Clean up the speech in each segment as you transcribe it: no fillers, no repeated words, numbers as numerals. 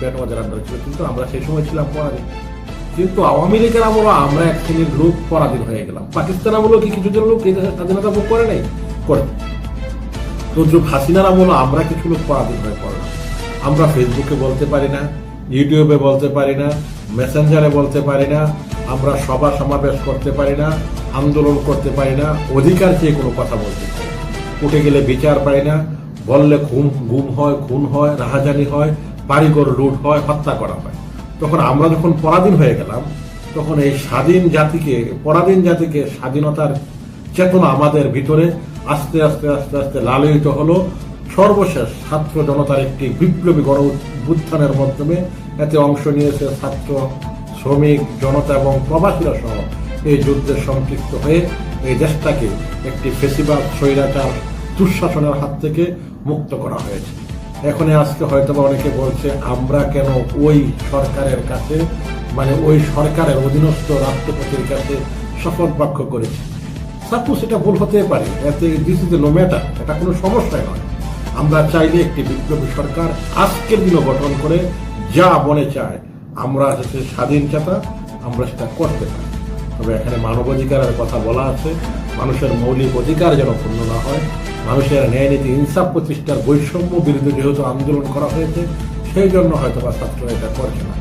ব্যাটবাজার আন্ডারে ছিল, কিন্তু আমরা সেই সময় ছিলাম পরাধীন। কিন্তু আওয়ামী লীগের আমলে আমরা এক শ্রেণীর লোক পরাধীন হয়ে গেলাম। পাকিস্তান আমলেও কি কিছুজন লোক এই দেশের স্বাধীনতা ভোগ করে নাই? করে। তো হাসিনার আমলে আমরা কিছু লোক পরাধীন হয়ে পড়লাম। আমরা ফেসবুকে বলতে পারি না, ইউটিউবে বলতে পারি না, মেসেঞ্জারে বলতে পারি না, আমরা সভা সমাবেশ করতে পারি না, আন্দোলন করতে পারি না, অধিকার চেয়ে কোনো কথা বলতে পারি না, কোর্টে গেলে বিচার পাই না, বললে গুম হয়, খুন হয়, রাহাজানি হয়, বাড়িঘর লুট হয়, হত্যা করা হয়। তখন আমরা যখন পরাধীন হয়ে গেলাম, তখন এই পরাধীন জাতিকে স্বাধীনতার চেতনা আমাদের ভিতরে আস্তে আস্তে আস্তে আস্তে লালিত হলো। সর্বশেষ ছাত্র জনতার একটি বিপ্লবী গণ উত্থানের মাধ্যমে এতে অংশ নিয়েছে ছাত্র, শ্রমিক, জনতা এবং প্রবাসীরা সহ এই যুদ্ধে সম্পৃক্ত হয়ে এই দেশটাকে একটি ফেসিবাদ স্বৈরাচার দুঃশাসনের হাত থেকে মুক্ত করা হয়েছে। এখন আজকে হয়তো অনেকে বলছে আমরা কেন ওই সরকারের কাছে, মানে ওই সরকারের অধীনস্থ রাষ্ট্রপতির কাছে শপথ বাক্য করেছি। সাপোজ এটা ভুল হতে পারে, এতে দিস ইজ নো ম্যাটার, এটা কোনো সমস্যাই নয়। আমরা চাইলে একটি বিপ্লবী সরকার আজকের দিনও গঠন করে যা মনে চায় আমরা স্বাধীন চেতা আমরা সেটা করতে পারি। তবে এখানে মানবাধিকারের কথা বলা আছে, মানুষের মৌলিক অধিকার যেন পূর্ণ না হয়, মানুষের ন্যায় নীতি ইনসাফ প্রতিষ্ঠার বৈষম্য বিরুদ্ধে যেহেতু আন্দোলন করা হয়েছে, সেই জন্য হয়তো বা ছাত্ররা এটা করছে না।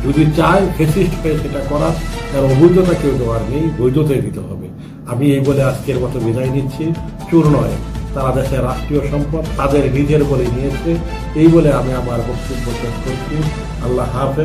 যদি চায় ফেসিস্ট হয়ে সেটা করার, তার অবৈধতা কেউ দেওয়ার নেই, বৈধতাই দিতে হবে। আমি এই বলে আজকের মতো বিদায় নিচ্ছি। চুর নয়, তারা দেশের রাষ্ট্রীয় সম্পদ তাদের নিজের বলে নিয়েছে। এই বলে আমি আমার বক্তব্য শেষ করছি। আল্লাহ হাফেজ।